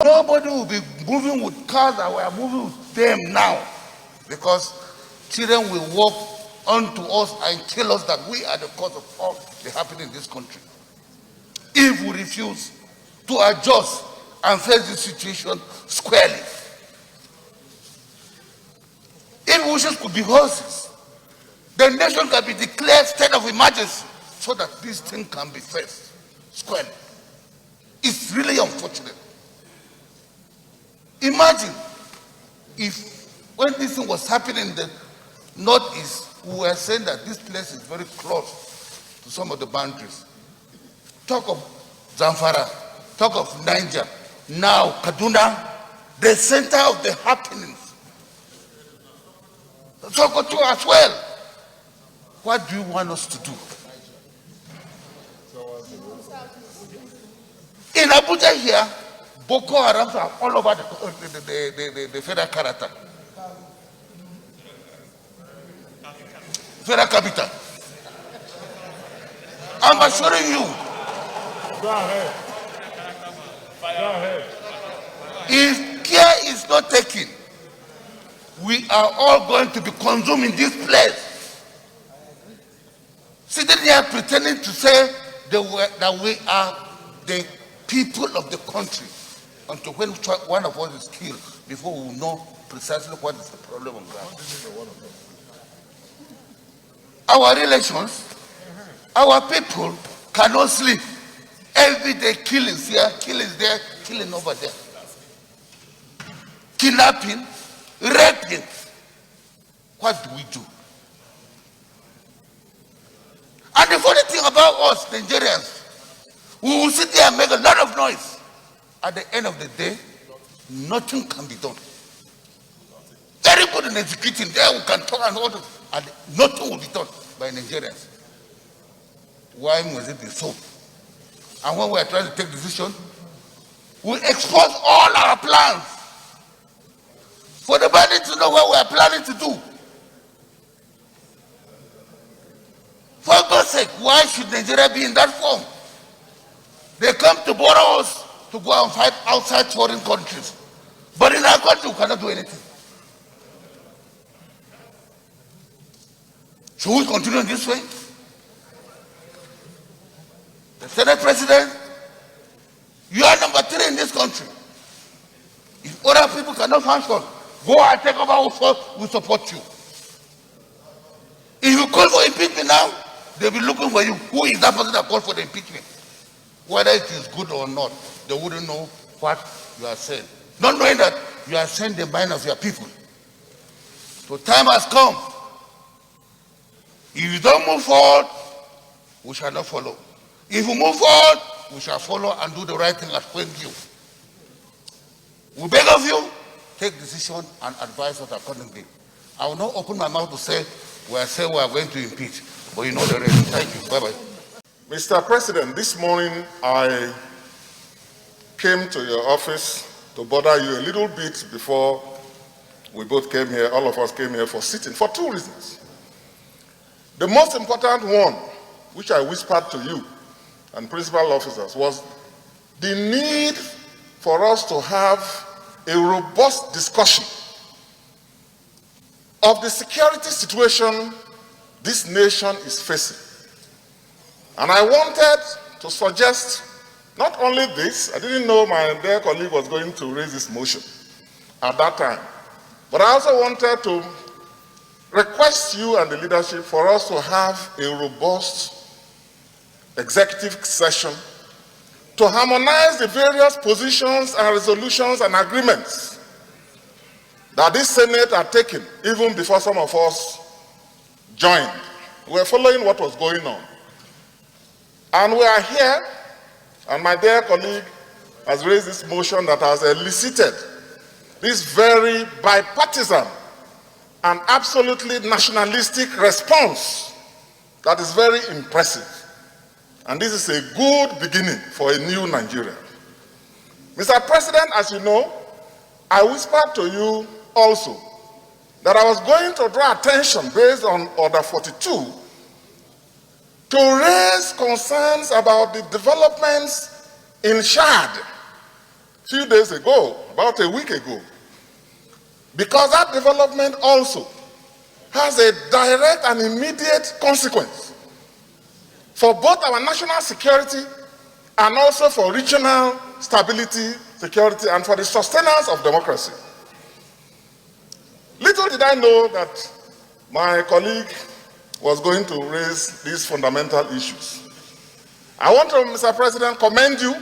Nobody will be moving with cars that we are moving with them now, because children will walk onto us and tell us that we are the cause of all the happening in this country. If we refuse to adjust and face the situation squarely, if wishes could be horses, the nation can be declared state of emergency so that this thing can be faced squarely. It's really unfortunate. Imagine if when this thing was happening in the northeast, we were saying that this place is very close to some of the boundaries. Talk of Zamfara, talk of Niger, now Kaduna, the center of the happenings. Sokoto as well. What do you want us to do? In Abuja here, Boko Haram are all over the federal character. Federal capital. I'm assuring you. Go ahead. Go ahead. If care is not taken, we are all going to be consumed in this place. Sitting here pretending to say that we are the people of the country, until when one of us is killed, before we will know precisely what is the problem on ground. Our relations, our people cannot sleep. Every day killings here, killings there, killing over there. Kidnapping, raping. What do we do? And the funny thing about us Nigerians, we will sit there and make a lot of noise. At the end of the day, nothing can be done. Very good in executing, there we can talk and all that, and nothing will be done by Nigerians. Why must it be so? And when we are trying to take decision, we expose all our plans for the body to know what we are planning to do. For God's sake, why should Nigeria be in that form? They come to borrow us to go and fight outside foreign countries. But in our country, we cannot do anything. Should we continue in this way? The Senate President, you are number 3 in this country. If other people cannot function, go and take over, we support you. If you call for impeachment now, they'll be looking for you. Who is that person that called for the impeachment? Whether it is good or not, they wouldn't know what you are saying. Not knowing that you are saying the mind of your people. So time has come. If you don't move forward, we shall not follow. If you move forward, we shall follow and do the right thing as when you. We beg of you, take decision and advise us accordingly. I will not open my mouth to say we are going to impeach, but you know the reason. Thank you. Bye-bye. Mr. President, this morning I came to your office to bother you a little bit before we both came here. All of us came here for sitting for 2 reasons. The most important one, which I whispered to you and principal officers, was the need for us to have a robust discussion of the security situation this nation is facing. And I wanted to suggest not only this, I didn't know my dear colleague was going to raise this motion at that time, but I also wanted to request you and the leadership for us to have a robust executive session to harmonize the various positions and resolutions and agreements that this Senate had taken even before some of us joined. We were following what was going on. And we are here, and my dear colleague has raised this motion that has elicited this very bipartisan and absolutely nationalistic response that is very impressive. And this is a good beginning for a new Nigeria. Mr. President, as you know, I whispered to you also that I was going to draw attention based on Order 42 to raise concerns about the developments in Chad few days ago, about a week ago, because that development also has a direct and immediate consequence for both our national security and also for regional stability, security, and for the sustenance of democracy. Little did I know that my colleague was going to raise these fundamental issues. I want to, Mr. President, commend you,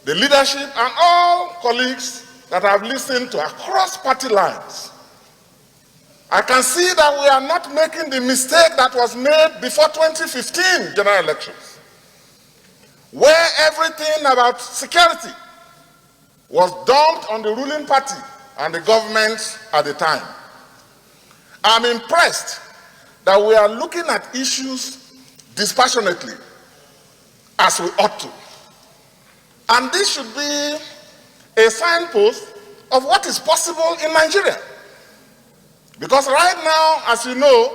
the leadership, and all colleagues that have listened to across party lines. I can see that we are not making the mistake that was made before 2015 general elections, where everything about security was dumped on the ruling party and the government at the time. I'm impressed that we are looking at issues dispassionately, as we ought to. And this should be a signpost of what is possible in Nigeria. Because right now, as you know,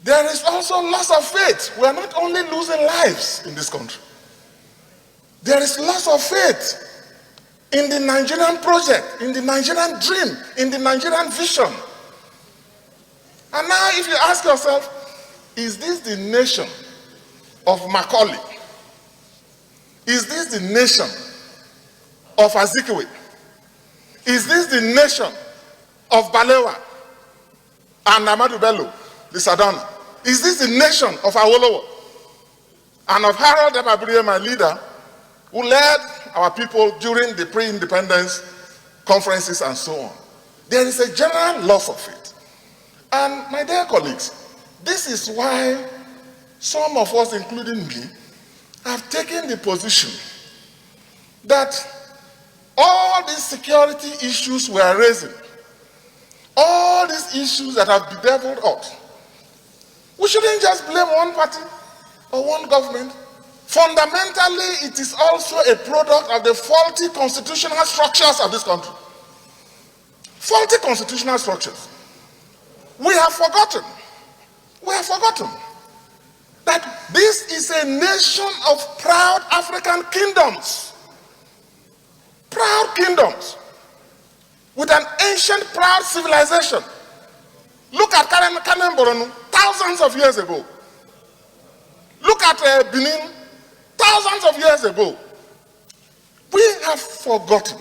there is also loss of faith. We are not only losing lives in this country. There is loss of faith in the Nigerian project, in the Nigerian dream, in the Nigerian vision. And now if you ask yourself, is this the nation of Macaulay? Is this the nation of Azikiwe? Is this the nation of Balewa and Ahmadu Bello, the Sadana? Is this the nation of Awolowo and of Harold Ebabriye, my leader, who led our people during the pre-independence conferences and so on? There is a general loss of faith. And my dear colleagues, this is why some of us, including me, have taken the position that all these security issues we are raising, all these issues that have bedeviled us, we shouldn't just blame one party or one government. Fundamentally, it is also a product of the faulty constitutional structures of this country. Faulty constitutional structures. We have forgotten that this is a nation of proud African kingdoms. Proud kingdoms with an ancient proud civilization. Look at Kanem Boronu, thousands of years ago. Look at Benin, thousands of years ago. We have forgotten.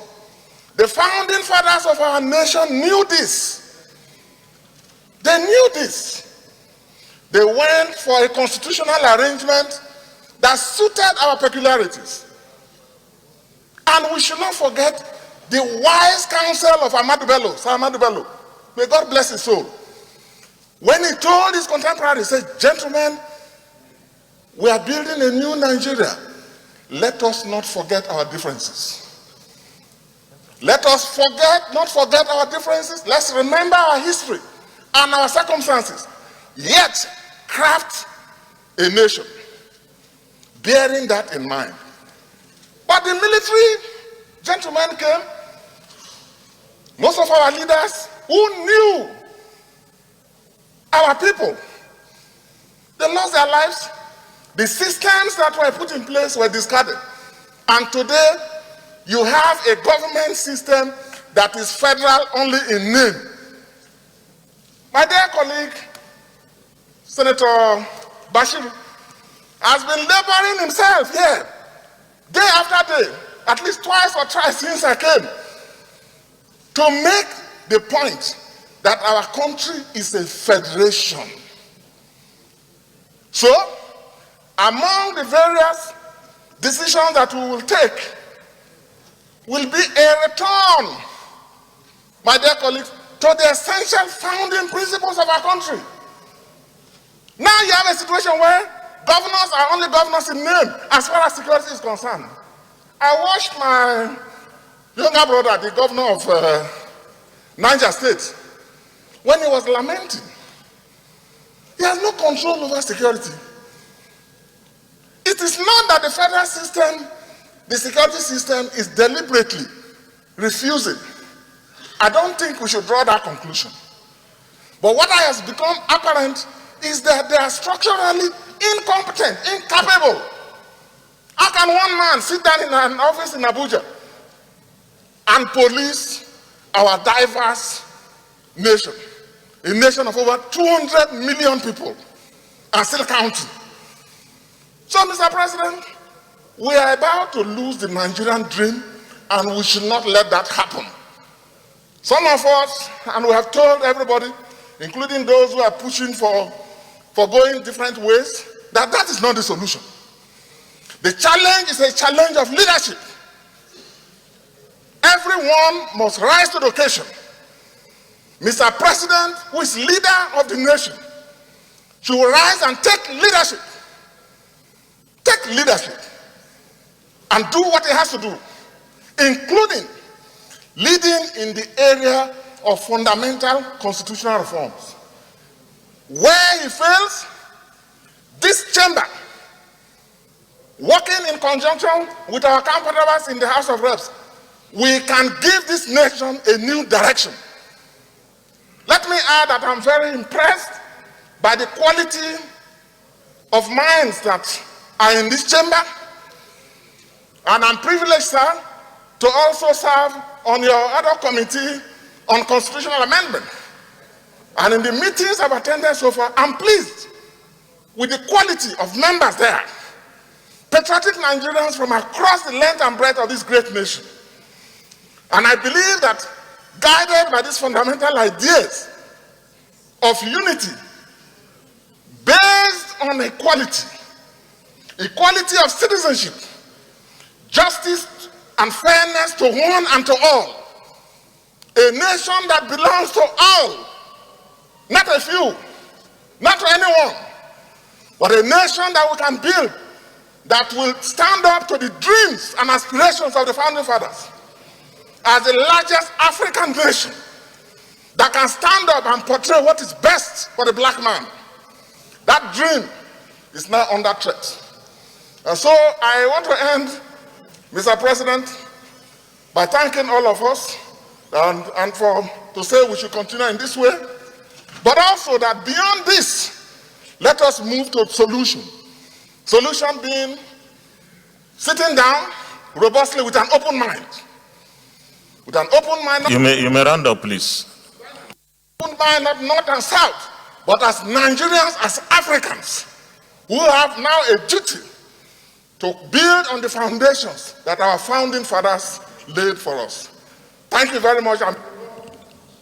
The founding fathers of our nation knew this. They knew this. They went for a constitutional arrangement that suited our peculiarities. And we should not forget the wise counsel of Ahmadu Bello, Sir Ahmadu Bello. May God bless his soul. When he told his contemporaries, he said, gentlemen, we are building a new Nigeria. Let us not forget our differences. Let us not forget our differences. Let's remember our history and our circumstances. Yet, craft a nation bearing that in mind. But the military gentlemen came. Most of our leaders who knew our people, they lost their lives. The systems that were put in place were discarded. And today, you have a government system that is federal only in name. My dear colleague, Senator Bashir, has been laboring himself here, day after day, at least twice or thrice since I came, to make the point that our country is a federation. So, among the various decisions that we will take will be a return, my dear colleagues, to the essential founding principles of our country. Now you have a situation where governors are only governors in name as far as security is concerned. I watched my younger brother, the governor of Niger State, when he was lamenting. He has no control over security. It is not that the federal system, the security system, is deliberately refusing. I don't think we should draw that conclusion. But what has become apparent is that they are structurally incompetent, incapable. How can one man sit down in an office in Abuja and police our diverse nation, a nation of over 200 million people, and still counting? So, Mr. President, we are about to lose the Nigerian dream, and we should not let that happen. Some of us, and we have told everybody, including those who are pushing for going different ways, that that is not the solution. The challenge is a challenge of leadership. Everyone must rise to the occasion. Mr. President, who is leader of the nation, should rise and take leadership. Take leadership and do what he has to do, including leading in the area of fundamental constitutional reforms. Where he fails, this chamber, working in conjunction with our counterparts in the House of Reps, we can give this nation a new direction. Let me add that I'm very impressed by the quality of minds that are in this chamber, and I'm privileged, sir, to also serve on your other committee on constitutional amendment. And in the meetings I've attended so far, I'm pleased with the quality of members there. Patriotic Nigerians from across the length and breadth of this great nation. And I believe that, guided by these fundamental ideas of unity, based on equality of citizenship, justice and fairness to one and to all, a nation that belongs to all, not a few, not to anyone, but a nation that we can build that will stand up to the dreams and aspirations of the founding fathers. As the largest African nation that can stand up and portray what is best for the black man. That dream is now under threat. And so I want to end, Mr. President, by thanking all of us and to say we should continue in this way, but also that beyond this, let us move to solution. Solution being sitting down robustly with an open mind. With an open mind. You may round up, please. Open mind, not North and South, but as Nigerians, as Africans, who have now a duty to build on the foundations that our founding fathers laid for us. Thank you very much.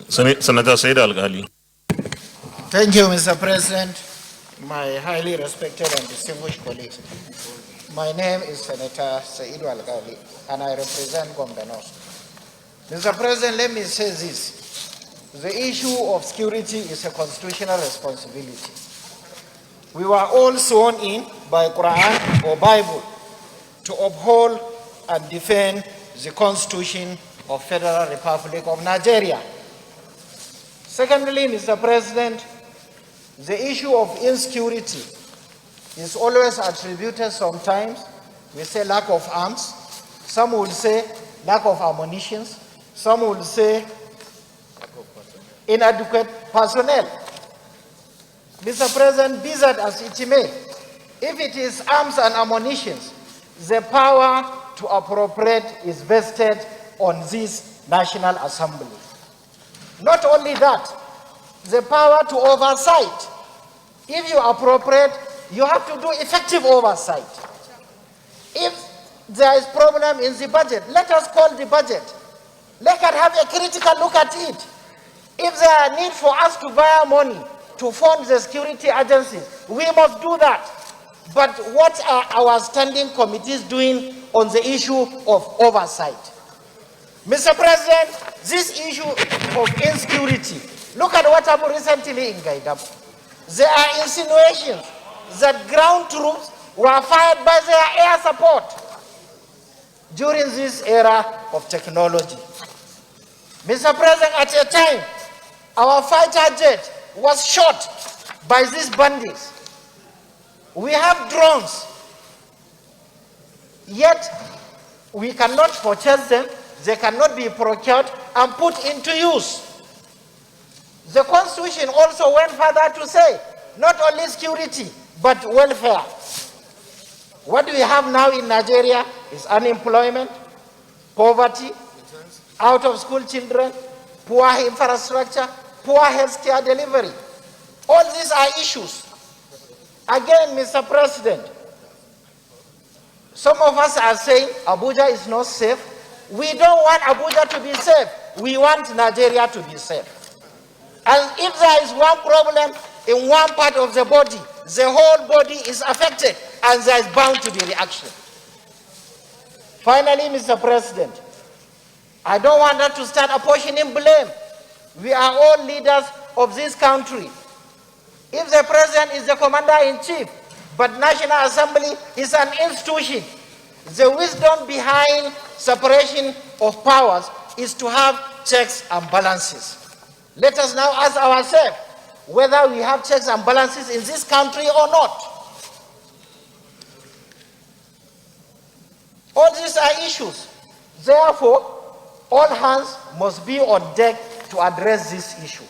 Senator Said Al-Ghali. Thank you, Mr. President, my highly respected and distinguished colleagues. My name is Senator Said Al-Ghali, and I represent Gombe North. Mr. President, let me say this. The issue of security is a constitutional responsibility. We were all sworn in by Quran or Bible to uphold and defend the Constitution of Federal Republic of Nigeria. Secondly, Mr. President, the issue of insecurity is always attributed sometimes. We say lack of arms. Some would say lack of ammunition. Some would say inadequate personnel. Mr. President, be that as it may, if it is arms and ammunition, the power to appropriate is vested on this National Assembly. Not only that, the power to oversight. If you appropriate, you have to do effective oversight. If there is problem in the budget, let us call the budget. Let us have a critical look at it. If there are need for us to borrow money to fund the security agencies, we must do that. But what are our standing committees doing on the issue of oversight? Mr. President, this issue of insecurity, look at what happened recently in Gaidam. There are insinuations that ground troops were fired by their air support during this era of technology. Mr. President, at a time, our fighter jet was shot by these bandits. We have drones, yet we cannot purchase them, they cannot be procured and put into use. The Constitution also went further to say, not only security, but welfare. What we have now in Nigeria is unemployment, poverty, out of school children, poor infrastructure, poor healthcare delivery. All these are issues. Again, Mr. President, some of us are saying Abuja is not safe. We don't want Abuja to be safe. We want Nigeria to be safe. And if there is one problem in one part of the body, the whole body is affected, and there is bound to be reaction. Finally, Mr. President, I don't want us to start apportioning blame. We are all leaders of this country. If the president is the commander-in-chief, but National Assembly is an institution, the wisdom behind separation of powers is to have checks and balances. Let us now ask ourselves whether we have checks and balances in this country or not. All these are issues. Therefore, all hands must be on deck to address this issue.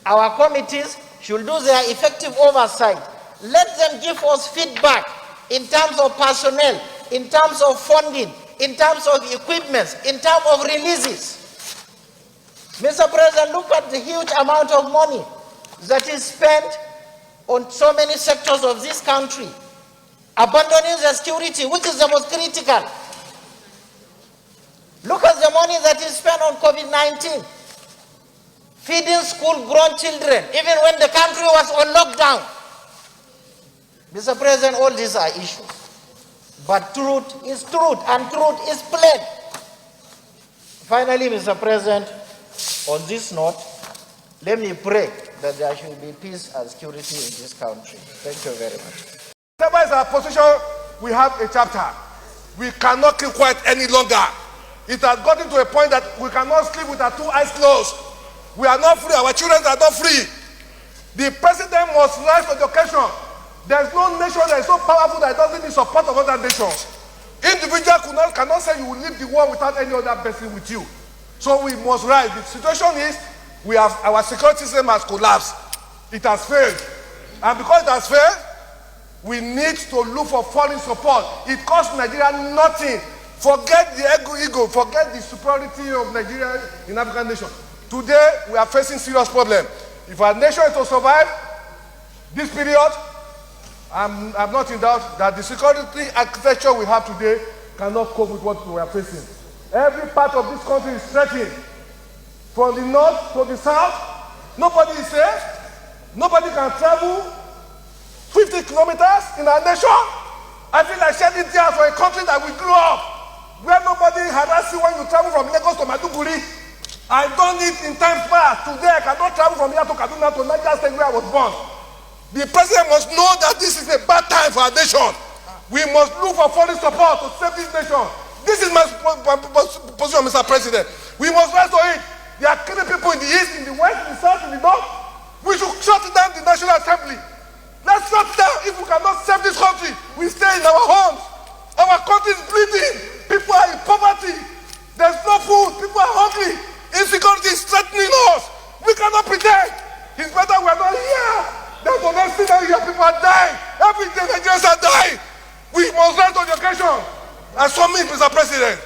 Our committees should do their effective oversight. Let them give us feedback in terms of personnel, in terms of funding, in terms of equipment, in terms of releases. Mr. President, look at the huge amount of money that is spent on so many sectors of this country, abandoning the security, which is the most critical. Look at the money that is spent on COVID-19, feeding school-grown children, even when the country was on lockdown. Mr. President, all these are issues. But truth is truth, and truth is plain. Finally, Mr. President, on this note, let me pray that there should be peace and security in this country. Thank you very much. Whatever is our position, we have a chapter. We cannot keep quiet any longer. It has gotten to a point that we cannot sleep with our two eyes closed. We are not free. Our children are not free. The president must rise to the occasion. There is no nation that is so powerful that it doesn't need support of other nations. Individual cannot say you will leave the world without any other person with you. So we must rise. The situation is our security system has collapsed. It has failed. And because it has failed, we need to look for foreign support. It costs Nigeria nothing. Forget the ego, forget the superiority of Nigeria in African nation. Today, we are facing serious problem. If our nation is to survive this period, I'm not in doubt that the security architecture we have today cannot cope with what we are facing. Every part of this country is threatened. From the north to the south, nobody is safe. Nobody can travel 50 kilometers in our nation. I feel like shedding tears for a country that we grew up, where nobody harass you when you travel from Lagos to Maiduguri. I done it in time past. Today, I cannot travel from here to Kaduna to Niger State where I was born. The president must know that this is a bad time for our nation. We must look for foreign support to save this nation. This is my position, Mr. President. We must rise to it. They are killing people in the east, in the west, in the south, in the north. We should shut down the National Assembly. Let's shut down. If we cannot save this country, we stay in our homes. Our country is bleeding. People are in poverty. There's no food. People are hungry. Insecurity is threatening us. We cannot pretend. It's better we are not here than to not see that here people are dying. Every day Nigerians are dying. We must rise to the occasion. And so means, Mr. President,